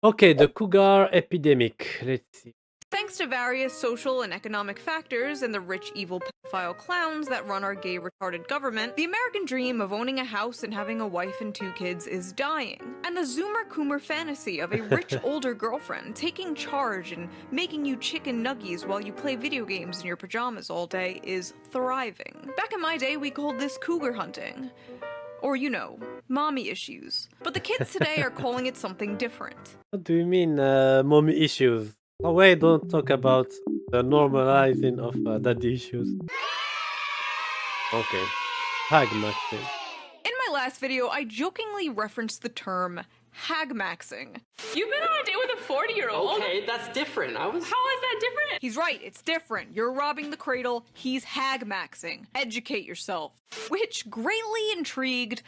Okay, the Cougar epidemic. Let's see. Thanks to various social and economic factors and the rich, evil pedophile clowns that run our gay, retarded government, the American dream of owning a house and having a wife and 2 kids is dying. And the Zoomer Coomer fantasy of a rich, older girlfriend taking charge and making you chicken nuggies while you play video games in your pajamas all day is thriving. Back in my day, we called this cougar hunting. Or, you know, mommy issues. But the kids today are calling it something different. What do you mean, mommy issues? Oh wait, don't talk about the normalizing of daddy issues. Okay, pragmatic. In my last video, I jokingly referenced the term hagmaxing. You've been on a date with a 40-year-old. Okay, that's different. How is that different? He's right, it's different. You're robbing the cradle, he's hagmaxing. Educate yourself. Which greatly intrigued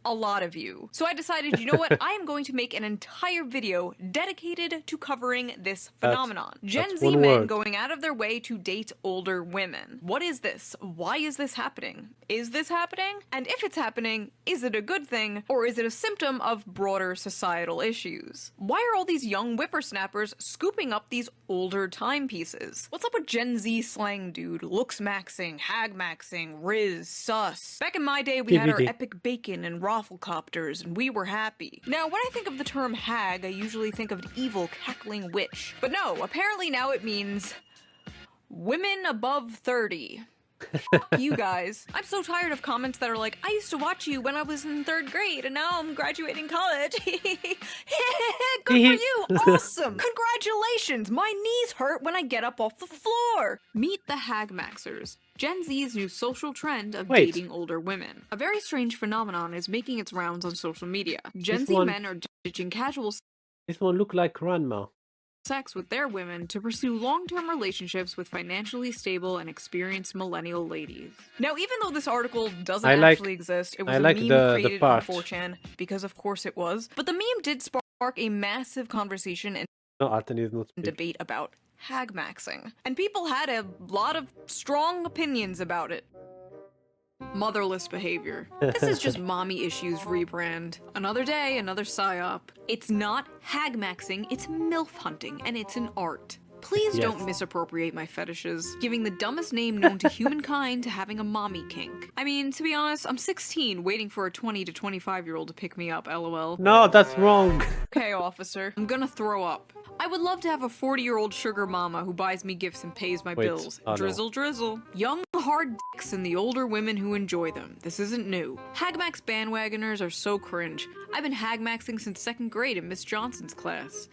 a lot of you. So I decided, you know what, I am going to make an entire video dedicated to covering this phenomenon. Gen Z men going out of their way to date older women. What is this? Why is this happening? Is this happening? And if it's happening, is it a good thing, or is it a symptom of broader societal issues? Why are all these young whippersnappers scooping up these older timepieces? What's up with Gen Z slang, dude? Looks maxing, hag maxing, riz, sus. Back in my day, we had our epic bacon and rafflecopters, and we were happy. Now, when I think of the term hag, I usually think of an evil, cackling witch. But no, apparently now it means women above 30. You guys. I'm so tired of comments that are like, I used to watch you when I was in 3rd grade and now I'm graduating college. Good for you. Awesome. Congratulations. My knees hurt when I get up off the floor. Meet the hagmaxers. Gen Z's new social trend of dating older women. A very strange phenomenon is making its rounds on social media. Gen Z men are ditching casual This one look like grandma. Sex with their women to pursue long-term relationships with financially stable and experienced millennial ladies. Now, even though this article doesn't actually exist, it was a meme created on 4chan, because of course it was, but the meme did spark a massive conversation and debate about hagmaxing. And people had a lot of strong opinions about it. Motherless behavior. This is just mommy issues rebrand. Another day, another psyop. It's not hagmaxing, it's MILF hunting, and it's an art. Please don't misappropriate my fetishes, giving the dumbest name known to humankind to having a mommy kink. I mean, to be honest, I'm 16, waiting for a 20 to 25-year-old to pick me up, lol. No, that's wrong. Okay, officer. I'm gonna throw up. I would love to have a 40-year-old sugar mama who buys me gifts and pays my bills. Drizzle, drizzle. Young, hard dicks and the older women who enjoy them. This isn't new. Hagmax bandwagoners are so cringe. I've been hagmaxing since 2nd grade in Miss Johnson's class.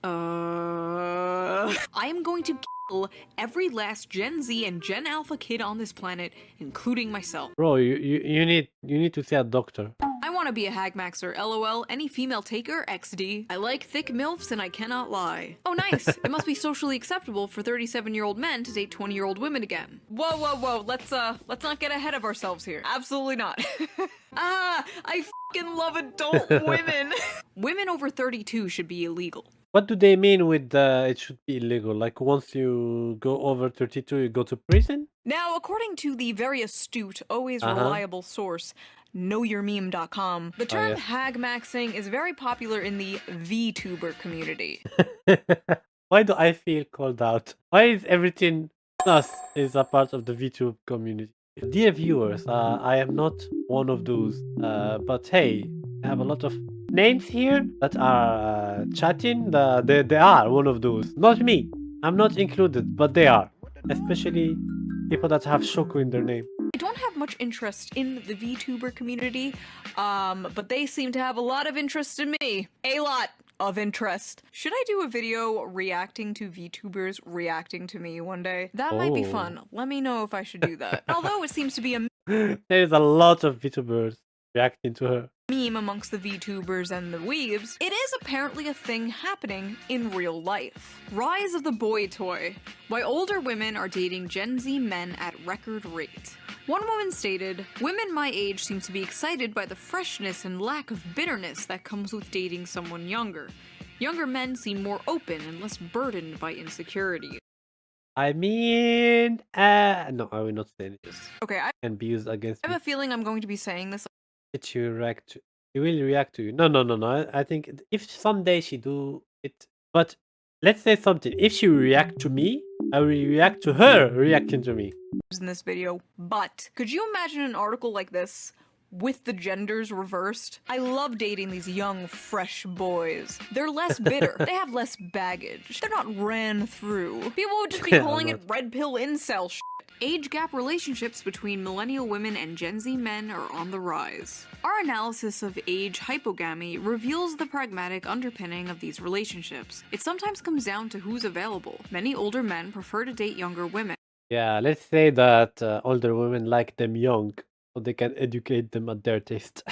I am going to kill every last Gen Z and Gen Alpha kid on this planet, including myself. Bro, you need to see a doctor. I want to be a hagmaxer, lol. Any female taker, XD. I like thick MILFs and I cannot lie. Oh, nice. It must be socially acceptable for 37-year-old men to date 20-year-old women again. Whoa, whoa, whoa. Let's not get ahead of ourselves here. Absolutely not. I f***ing love adult women. Women over 32 should be illegal. What do they mean with it should be illegal? Like once you go over 32, you go to prison? Now, according to the very astute, always reliable source, knowyourmeme.com, the term hagmaxing is very popular in the VTuber community. Why do I feel called out? Why is everything us is a part of the VTube community? Dear viewers, I am not one of those, but hey, I have a lot of names here that are chatting. They are one of those. Not me. I'm not included, but they are. Especially people that have Shoku in their name. I don't have much interest in the VTuber community, but they seem to have a lot of interest in me. A lot of interest. Should I do a video reacting to VTubers reacting to me one day? That might be fun. Let me know if I should do that. Although it seems to be a There's a lot of VTubers reacting to her. Meme amongst the VTubers and the weebs, it is apparently a thing happening in real life. Rise of the boy toy. Why older women are dating Gen Z men at record rate. One woman stated, "Women my age seem to be excited by the freshness and lack of bitterness that comes with dating someone younger. Younger men seem more open and less burdened by insecurity." I mean, no, I will not say this. Okay, I Can be used against have me. a feeling I'm going to be saying this Get you wrecked She will react to you. No, no, no, no. I think if someday she do it, but let's say something. If she react to me, I will react to her reacting to me. in this video, but could you imagine an article like this with the genders reversed? I love dating these young, fresh boys. They're less bitter. They have less baggage. They're not ran through. People would just be calling it red pill incel shit. Age gap relationships between millennial women and Gen Z men are on the rise. Our analysis of age hypogamy reveals the pragmatic underpinning of these relationships. It sometimes comes down to who's available. Many older men prefer to date younger women. Yeah, let's say that older women like them young, so they can educate them at their taste.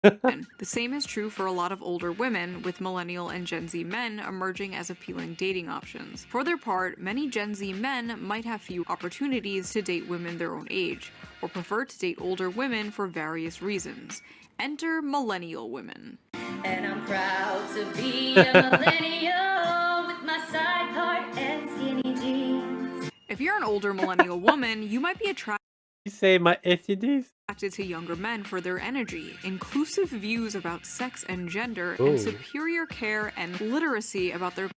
The same is true for a lot of older women, with millennial and Gen Z men emerging as appealing dating options. For their part, many Gen Z men might have few opportunities to date women their own age, or prefer to date older women for various reasons. Enter millennial women. And I'm proud to be a millennial with my side part and skinny jeans. If you're an older millennial woman, you might be attracted You say my STDs? to younger men for their energy, inclusive views about sex and gender, Ooh. and superior care and literacy about their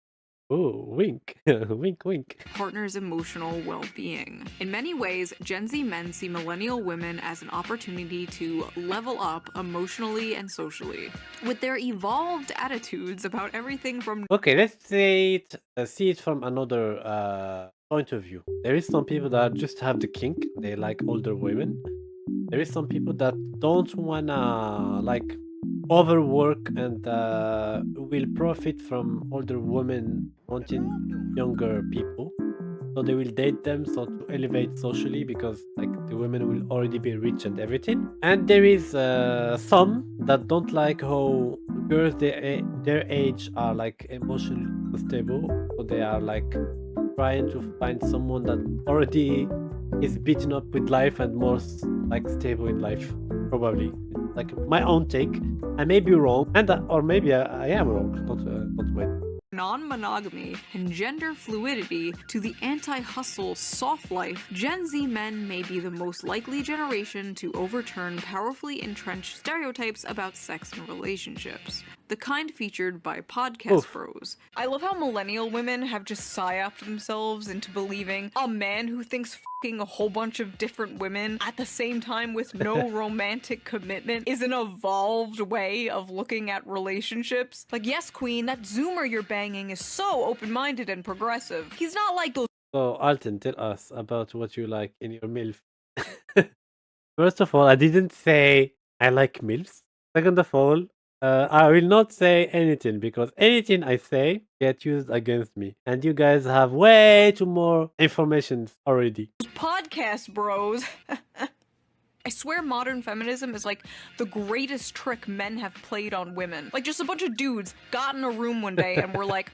Oh, wink. Wink, wink. partner's emotional well-being. In many ways, Gen Z men see millennial women as an opportunity to level up emotionally and socially. With their evolved attitudes about everything from Okay, let's see it from another point of view. There is some people that just have the kink. They like older women. There is some people that don't wanna like overwork and will profit from older women wanting younger people. So they will date them so to elevate socially because like the women will already be rich and everything. And there is some that don't like how girls their age are like emotionally unstable. So they are like trying to find someone that already is beaten up with life and more like stable in life. Probably like my own take. I may be wrong, and or maybe I am wrong. Not my. non-monogamy and gender fluidity to the anti-hustle soft life, Gen Z men may be the most likely generation to overturn powerfully entrenched stereotypes about sex and relationships. The kind featured by podcast Oof. bros. I love how millennial women have just psyoped themselves into believing a man who thinks f***ing a whole bunch of different women at the same time with no romantic commitment is an evolved way of looking at relationships. Like, yes, queen, that zoomer you're banging is so open-minded and progressive. He's not like those So Alten, tell us about what you like in your MILF. First of all, I didn't say I like MILFs. Second of all, I will not say anything because anything I say get used against me. And you guys have way too more information already. podcast bros. I swear modern feminism is like the greatest trick men have played on women. Like just a bunch of dudes got in a room one day and were like,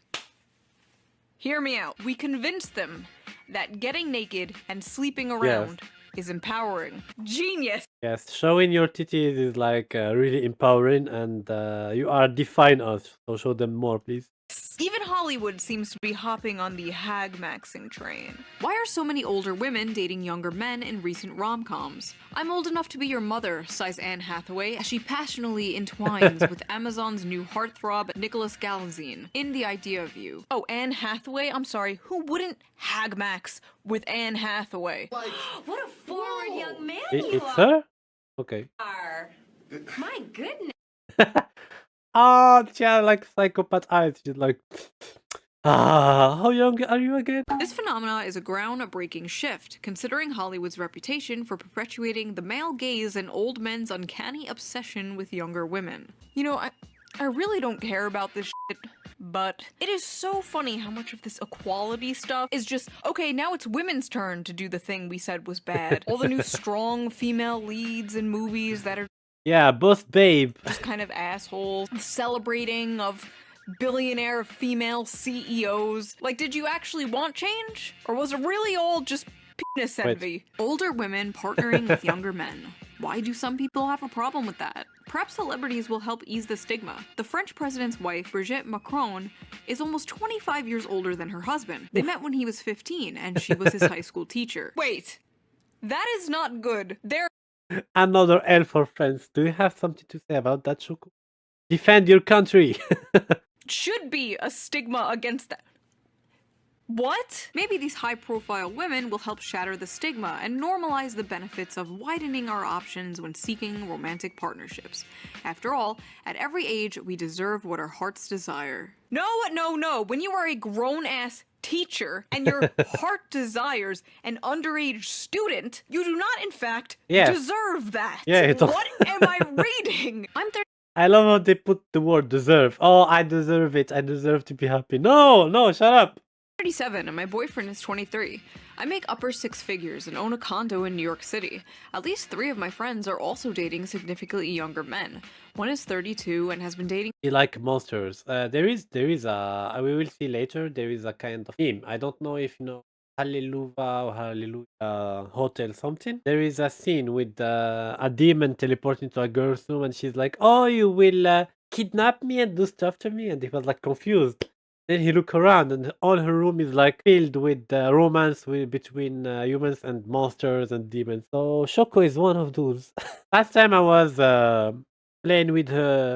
hear me out. We convinced them that getting naked and sleeping around is empowering. Genius! Yes, showing your titties is like really empowering and you are define us. So show them more, please. Even Hollywood seems to be hopping on the hag-maxing train. Why are so many older women dating younger men in recent rom-coms? I'm old enough to be your mother, sighs Anne Hathaway as she passionately entwines with Amazon's new heartthrob Nicholas Galitzine in The Idea of You. Oh, Anne Hathaway? I'm sorry, who wouldn't hag-max with Anne Hathaway? What a forward young man It's her? Okay. are. My goodness. Oh, she had like psychopath eyes. She's like, how young are you again? This phenomena is a groundbreaking shift, considering Hollywood's reputation for perpetuating the male gaze and old men's uncanny obsession with younger women. You know, I really don't care about this shit, but it is so funny how much of this equality stuff is just, okay, now it's women's turn to do the thing we said was bad. All the new strong female leads in movies that are Yeah, boss babe. just kind of assholes, celebrating of billionaire female CEOs. Like, did you actually want change? Or was it really all just penis envy? Older women partnering with younger men. Why do some people have a problem with that? Perhaps celebrities will help ease the stigma. The French president's wife, Brigitte Macron, is almost 25 years older than her husband. They met when he was 15, and she was his high school teacher. Wait, that is not good. They're Another L for friends. Do you have something to say about that, Shoko? Defend your country. Should be a stigma against that. What? Maybe these high profile women will help shatter the stigma and normalize the benefits of widening our options when seeking romantic partnerships. After all, at every age, we deserve what our hearts desire. No. When you are a grown ass teacher and your heart desires an underage student, you do not, in fact, Yes. deserve that. Yeah, you don't. What am I reading? I'm 30. I love how they put the word deserve. Oh, I deserve it. I deserve to be happy. No, shut up. 37 and my boyfriend is 23. I make upper six figures and own a condo in New York City. At least 3 of my friends are also dating significantly younger men. One is 32 and has been dating. You like monsters. There is a, we will see later, there is a kind of theme. I don't know if you know Hallelujah or Hallelujah Hotel something. There is a scene with a demon teleporting to a girl's room and she's like, oh, you will kidnap me and do stuff to me? And he was like confused. Then he look around and all her room is like filled with romance between humans and monsters and demons. So Shoko is one of those. Last time I was playing with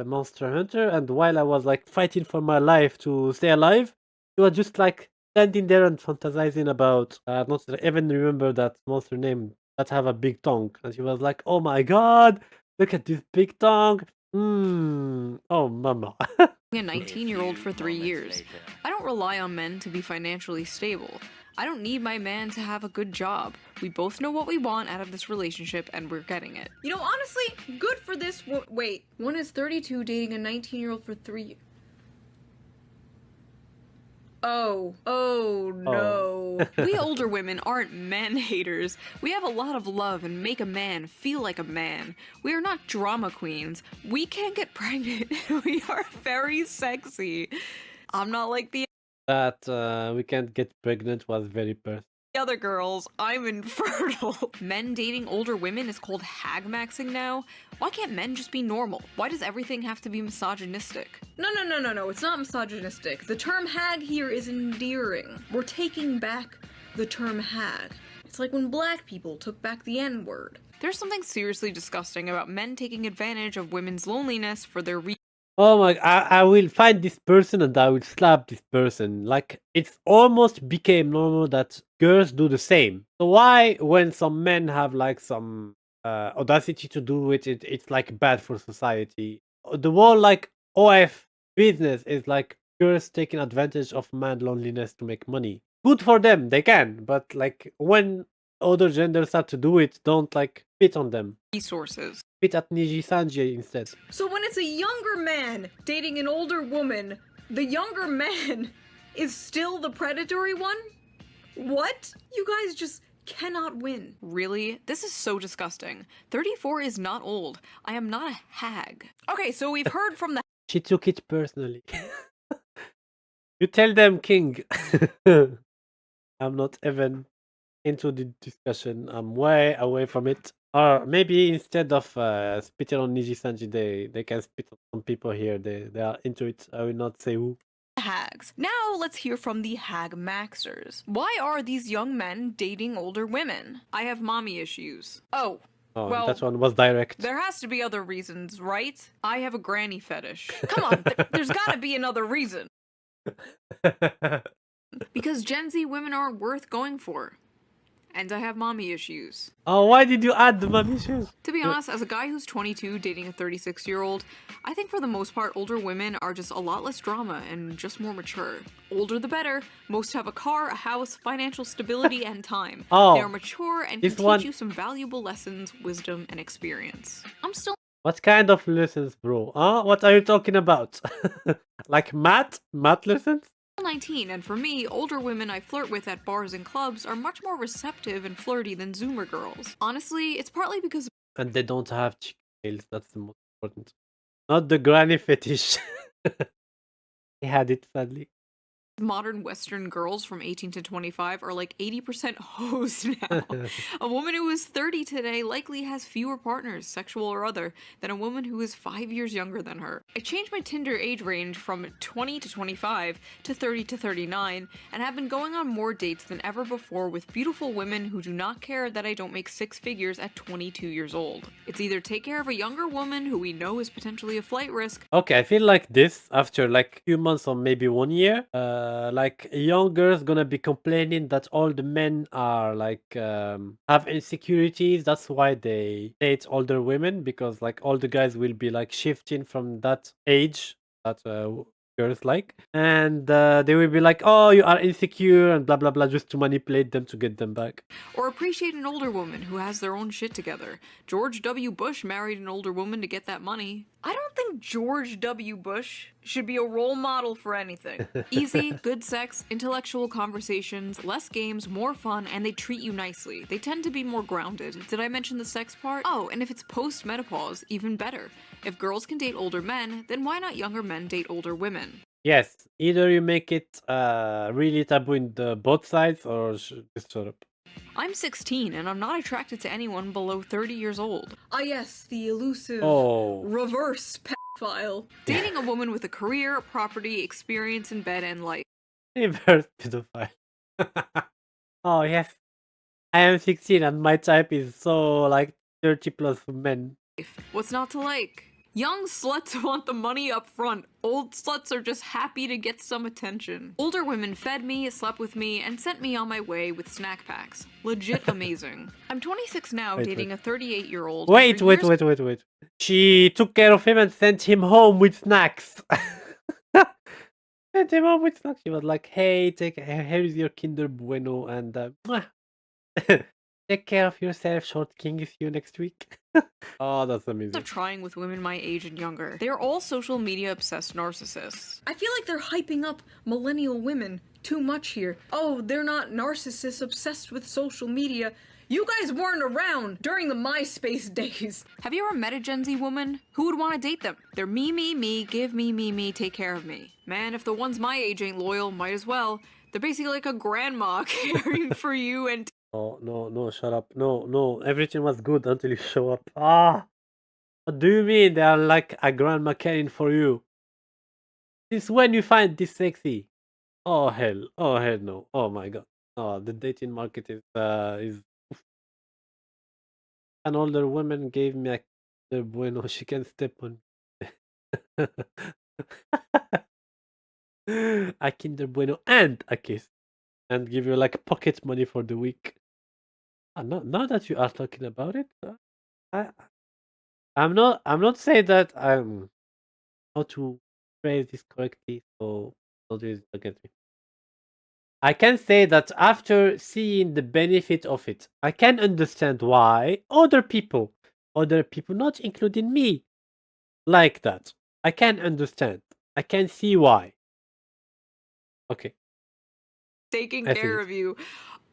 Monster Hunter, and while I was like fighting for my life to stay alive, he was just like standing there and fantasizing about not even remember that monster name that have a big tongue, and she was like, "Oh my god, look at this big tongue! Oh mama." A 19-year-old for 3 years. I don't rely on men to be financially stable. I don't need my man to have a good job. We both know what we want out of this relationship and we're getting it. You know, honestly, good for this. Wait, one is 32 dating a 19-year-old for 3. Oh no. We older women aren't man haters. We have a lot of love and make a man feel like a man. We are not drama queens. We can't get pregnant. We are very sexy. I'm not like the That we can't get pregnant was very personal. other girls. I'm infertile. Men dating older women is called hag maxing now. Why can't men just be normal? Why does everything have to be misogynistic? No. It's not misogynistic. The term hag here is endearing. We're taking back the term hag. It's like when black people took back the N-word. There's something seriously disgusting about men taking advantage of women's loneliness for their Oh my, I will find this person and I will slap this person. Like, it's almost became normal that girls do the same. So why, when some men have like some audacity to do it, it's like bad for society? The whole like OF business is like girls taking advantage of man loneliness to make money. Good for them, they can. But like when other genders start to do it, don't like spit on them. resources. Spit at Niji Sanji instead. So when it's a younger man dating an older woman, the younger man is still the predatory one? What? You guys just cannot win. Really? This is so disgusting. 34 is not old. I am not a hag. Okay, so we've heard from the She took it personally. You tell them, King. I'm not even into the discussion. I'm way away from it. Or maybe instead of spitting on Niji Sanji, they can spit on some people here. They are into it. I will not say who. hags. Now let's hear from the hag maxers. Why are these young men dating older women? I have mommy issues. Oh, Oh, well, that one was direct. there has to be other reasons, right? I have a granny fetish. Come on, there's gotta be another reason. Because Gen Z women aren't worth going for. And I have mommy issues. Oh, why did you add the mommy issues? To be honest, as a guy who's 22 dating a 36-year-old, I think for the most part older women are just a lot less drama and just more mature. Older the better. Most have a car, a house, financial stability, and time. Oh, They are mature and can this teach one- you some valuable lessons, wisdom, and experience. I'm still What kind of lessons, bro? Huh? What are you talking about? Like math? Math lessons? 19, and for me, older women I flirt with at bars and clubs are much more receptive and flirty than Zoomer girls. Honestly, it's partly because And they don't have chicken tails. That's the most important. Not the granny fetish. He had it, sadly. Modern Western girls from 18 to 25 are like 80% hoes now. A woman who is 30 today likely has fewer partners, sexual or other, than a woman who is 5 years younger than her. I changed my Tinder age range from 20 to 25 to 30 to 39 and have been going on more dates than ever before with beautiful women who do not care that I don't make 6 figures at 22 years old. It's either take care of a younger woman who we know is potentially a flight risk. Okay, I feel like this after like few months or maybe 1 year, like a young girl's gonna be complaining that all the men are like have insecurities. That's why they date older women, because like all the guys will be like shifting from that age that girls like, and they will be like, "Oh, you are insecure," and blah blah blah, just to manipulate them to get them back. Or appreciate an older woman who has their own shit together. George W. Bush married an older woman to get that money. I don't think George W. Bush should be a role model for anything. Easy, good sex, intellectual conversations, less games, more fun, and they treat you nicely. They tend to be more grounded. Did I mention the sex part? Oh, and if it's post-menopause, even better. If girls can date older men, then why not younger men date older women? Yes, either you make it really taboo in the both sides, or just shut up. I'm 16 and I'm not attracted to anyone below 30 years old. Ah yes, the elusive Oh. reverse pedophile. Dating a woman with a career, property, experience in bed and life. Reverse pedophile. Oh yes, I am 16 and my type is so like 30 plus men. What's not to like? Young sluts want the money up front. Old sluts are just happy to get some attention. Older women fed me, slept with me, and sent me on my way with snack packs. Legit amazing. I'm 26 now, Wait, dating a 38-year-old. Wait. She took care of him and sent him home with snacks. Sent him home with snacks. She was like, "Hey, here's your Kinder Bueno, and mwah. Take care of yourself, Short King. See you next week." Oh, that's amazing. Of trying with women my age and younger. They are all social media obsessed narcissists. I feel like they're hyping up millennial women too much here. Oh, they're not narcissists obsessed with social media. You guys weren't around during the MySpace days. Have you ever met a Gen Z woman? Who would want to date them? They're me, give me, take care of me. Man, if the ones my age ain't loyal, might as well. They're basically like a grandma caring for you and Oh, no, shut up. No, everything was good until you show up. Ah, what do you mean they are like a grandma caring for you? Since when you find this sexy? Oh hell no. Oh my god. Oh, the dating market is an older woman gave me a Kinder Bueno. She can step on a Kinder Bueno and a kiss, and give you like pocket money for the week. Now that you are talking about it, I I'm not saying that I'm how to phrase this correctly, so don't use it against me. I can say that after seeing the benefit of it, I can understand why other people, not including me, like that. I can understand. I can see why. Okay. taking I care see of you.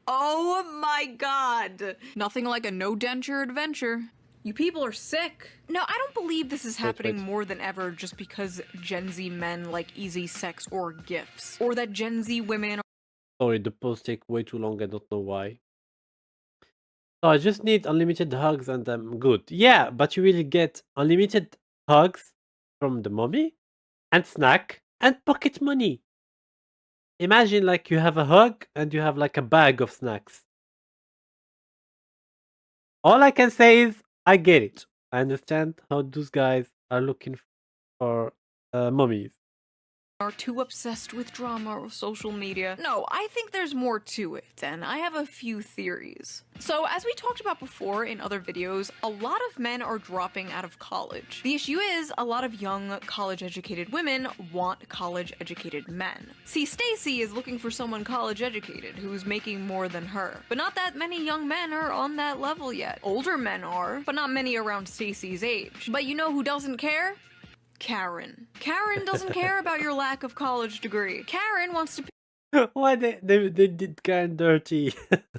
Oh my god. Nothing like a no denture adventure. You people are sick. No, I don't believe this is happening wait. more than ever just because Gen Z men like easy sex or gifts. Or that Gen Z women Sorry, the posts take way too long. I don't know why. So I just need unlimited hugs and I'm good. Yeah, but you will get unlimited hugs from the mommy and snack and pocket money. Imagine like you have a hug and you have like a bag of snacks. All I can say is I get it. I understand how those guys are looking for mummies. are too obsessed with drama or social media. No, I think there's more to it, and I have a few theories. So, as we talked about before in other videos, a lot of men are dropping out of college. The issue is, a lot of young, college-educated women want college-educated men. See, Stacy is looking for someone college-educated who's making more than her. But not that many young men are on that level yet. Older men are, but not many around Stacy's age. But you know who doesn't care? Karen. Karen doesn't care about your lack of college degree. Karen wants to Why they did kind dirty?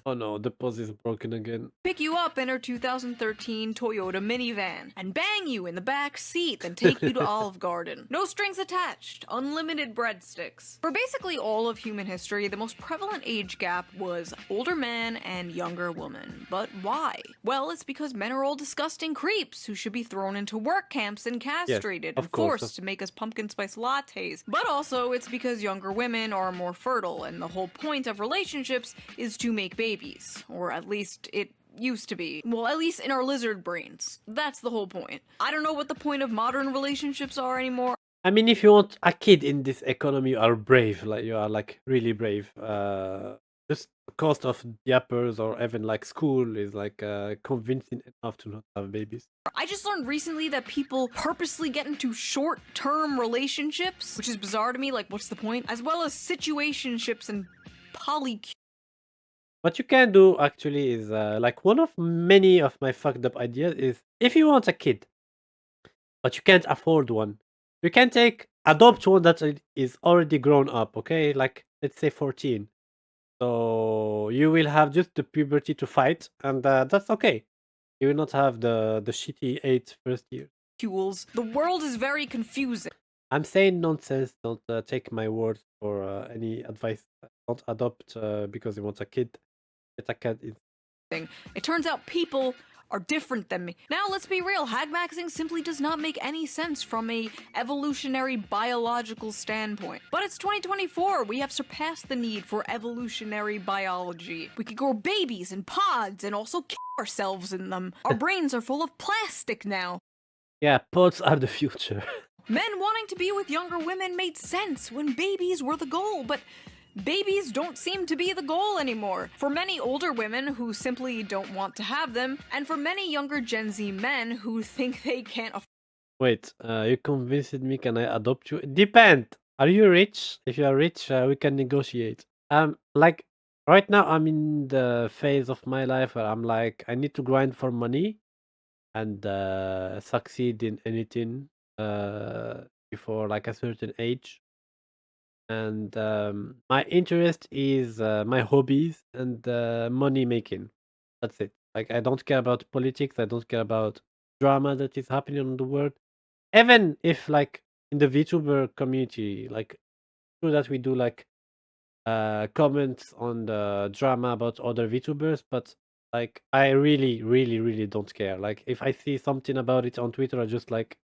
Oh no, the pose is broken again. Pick you up in her 2013 Toyota minivan and bang you in the back seat, then take you to Olive Garden. No strings attached, unlimited breadsticks. For basically all of human history, the most prevalent age gap was older man and younger woman. But why? Well, it's because men are all disgusting creeps who should be thrown into work camps and castrated of and course. forced to make us pumpkin spice lattes. But also, it's because younger women are more fertile, and the whole point of relationships is to make babies. Or at least it used to be. Well, at least in our lizard brains. That's the whole point. I don't know what the point of modern relationships are anymore. I mean, if you want a kid in this economy, you are brave. Like you are like really brave. Just the cost of diapers or even like school is like convincing enough to not have babies. I just learned recently that people purposely get into short-term relationships, which is bizarre to me. Like, what's the point? As well as situationships and poly. What you can do actually is like one of many of my fucked up ideas is if you want a kid, but you can't afford one, you can adopt one that is already grown up. Okay, like let's say 14. So you will have just the puberty to fight, and that's okay. You will not have the shitty 8 first year. The world is very confusing. I'm saying nonsense. Don't take my words for any advice. Don't adopt because you want a kid. Get a cat. It turns out people are different than me. Now, let's be real, hagmaxing simply does not make any sense from a evolutionary biological standpoint. But it's 2024, we have surpassed the need for evolutionary biology. We can grow babies in pods and also kill ourselves in them. Our brains are full of plastic now. Yeah, pods are the future. Men wanting to be with younger women made sense when babies were the goal, but babies don't seem to be the goal anymore. For many older women who simply don't want to have them, and for many younger Gen Z men who think they can't afford. Wait, you convinced me. Can I adopt you? Depend. Are you rich? If you are rich, we can negotiate. Like right now, I'm in the phase of my life where I'm like, I need to grind for money and succeed in anything before like a certain age. And my interest is my hobbies and money making. That's it. Like I don't care about politics. I don't care about drama that is happening in the world. Even if like in the VTuber community, like true that we do like comments on the drama about other VTubers, but like I really, really, really don't care. Like if I see something about it on Twitter, I just like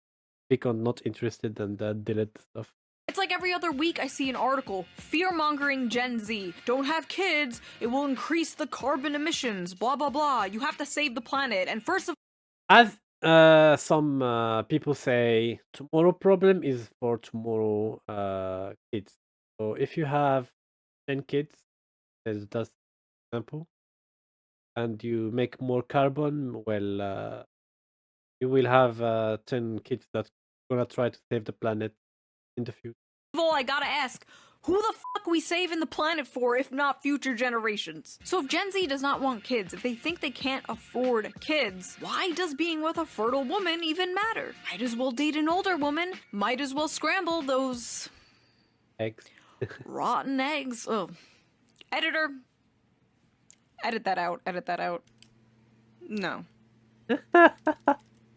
click on not interested and delete the stuff. It's like every other week I see an article, fear-mongering Gen Z. Don't have kids, it will increase the carbon emissions, blah blah blah. You have to save the planet. And first of As some people say, tomorrow problem is for tomorrow kids. So if you have 10 kids, as that's example, and you make more carbon, well, you will have 10 kids that's gonna try to save the planet in the future. all, I gotta ask, who the fuck we saving the planet for if not future generations? So if Gen Z does not want kids, if they think they can't afford kids, why does being with a fertile woman even matter? Might as well date an older woman, might as well scramble those Eggs. rotten eggs. Ugh. Editor, edit that out, edit that out. No.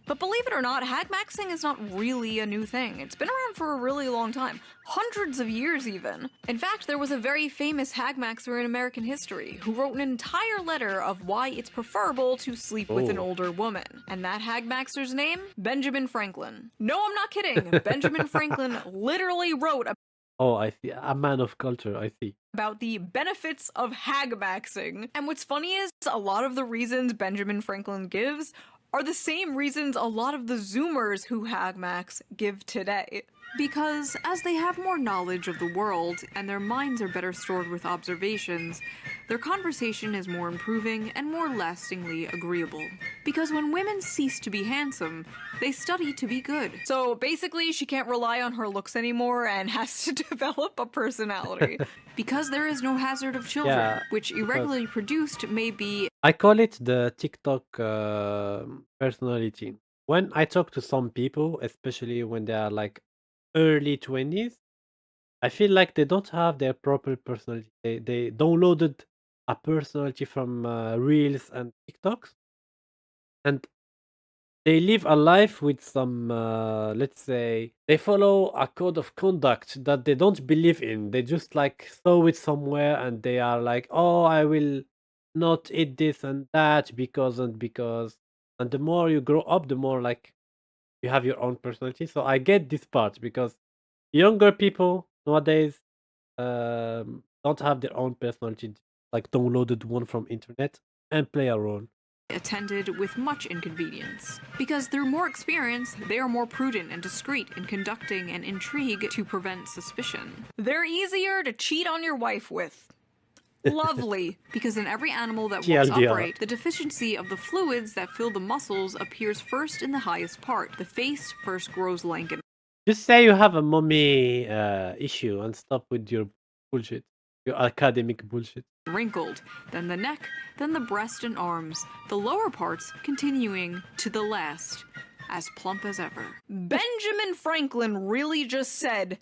But believe it or not, hagmaxing is not really a new thing. It's been around for a really long time. Hundreds of years, even. In fact, there was a very famous hagmaxer in American history who wrote an entire letter of why it's preferable to sleep with an Oh. older woman. And that hagmaxer's name? Benjamin Franklin. No, I'm not kidding. Benjamin Franklin literally wrote Oh, I see. A man of culture, I see. about the benefits of hagmaxing. And what's funny is a lot of the reasons Benjamin Franklin gives are the same reasons a lot of the Zoomers who hagmax give today. Because as they have more knowledge of the world and their minds are better stored with observations, their conversation is more improving and more lastingly agreeable. Because when women cease to be handsome, they study to be good. So basically, she can't rely on her looks anymore and has to develop a personality. Because there is no hazard of children, Yeah, which irregularly produced may be I call it the TikTok personality. When I talk to some people, especially when they are like early 20s, I feel like they don't have their proper personality. They downloaded a personality from Reels and TikToks, and they live a life with some, let's say, they follow a code of conduct that they don't believe in. They just like saw it somewhere and they are like, oh, I will not eat this and that because. And the more you grow up, the more like you have your own personality. So I get this part because younger people nowadays don't have their own personality, like downloaded one from internet and play a role. attended with much inconvenience. Because through more experience, they are more prudent and discreet in conducting an intrigue to prevent suspicion. They're easier to cheat on your wife with. Lovely, because in every animal that walks TLDR. upright, the deficiency of the fluids that fill the muscles appears first in the highest part. The face first grows lank and Just say you have a mommy issue and stop with your bullshit, your academic bullshit. wrinkled, then the neck, then the breast and arms, the lower parts continuing to the last, as plump as ever. Benjamin Franklin really just said,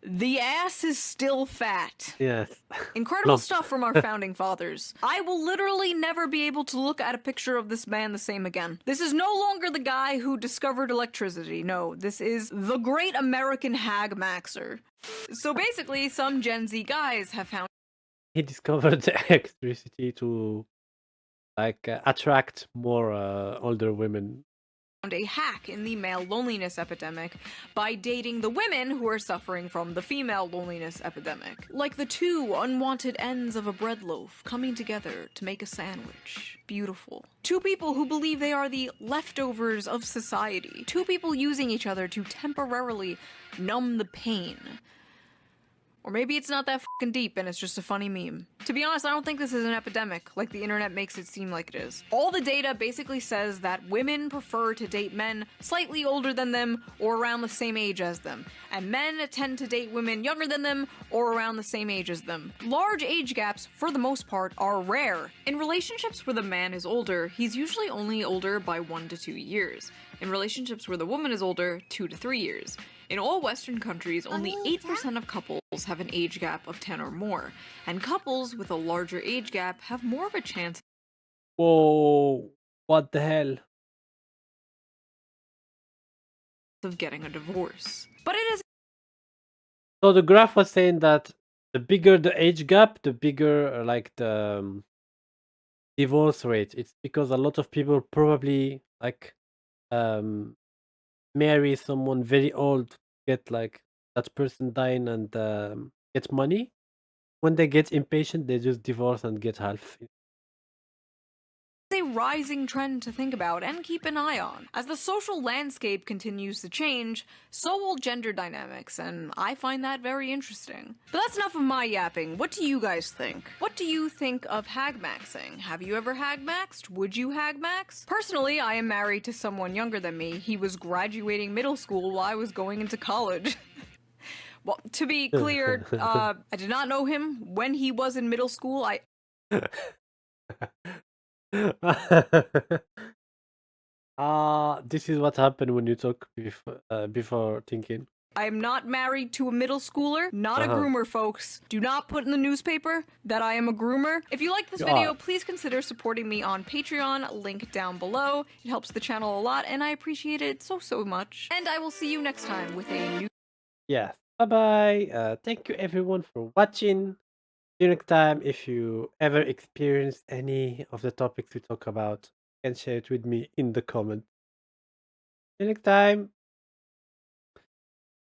"The ass is still fat." Yes. Incredible Plump. stuff from our founding fathers. I will literally never be able to look at a picture of this man the same again. This is no longer the guy who discovered electricity. No, this is the great American hag maxer. So basically, some Gen Z guys have found He discovered the electricity to like attract more older women. a hack in the male loneliness epidemic by dating the women who are suffering from the female loneliness epidemic. Like the two unwanted ends of a bread loaf coming together to make a sandwich. Beautiful. Two people who believe they are the leftovers of society. Two people using each other to temporarily numb the pain. Or maybe it's not that fucking deep and it's just a funny meme. To be honest, I don't think this is an epidemic, like the internet makes it seem like it is. All the data basically says that women prefer to date men slightly older than them or around the same age as them, and men tend to date women younger than them or around the same age as them. Large age gaps, for the most part, are rare. In relationships where the man is older, he's usually only older by 1 to 2 years. In relationships where the woman is older, 2 to 3 years. In all Western countries, only 8% of couples have an age gap of 10 or more, and couples with a larger age gap have more of a chance Whoa! What the hell? of getting a divorce. But it is So the graph was saying that the bigger the age gap, the bigger like the divorce rate. It's because a lot of people probably like um marry someone very old, get like that person dying and get money. When they get impatient, they just divorce and get half. a rising trend to think about and keep an eye on. As the social landscape continues to change, so will gender dynamics, and I find that very interesting. But that's enough of my yapping. What do you guys think? What do you think of hag maxing? Have you ever hag maxed? Would you hag max? Personally, I am married to someone younger than me. He was graduating middle school while I was going into college. Well, to be clear, I did not know him when he was in middle school. This is what happened when you talk before thinking. I am not married to a middle schooler, not a groomer, folks. Do not put in the newspaper that I am a groomer. If you like this You video, are. please consider supporting me on Patreon, link down below. It helps the channel a lot, and I appreciate it so, so much. And I will see you next time with a new Yes. Bye bye. Thank you everyone for watching. See you next time. If you ever experience any of the topics we talk about, you can share it with me in the comments. See you next time.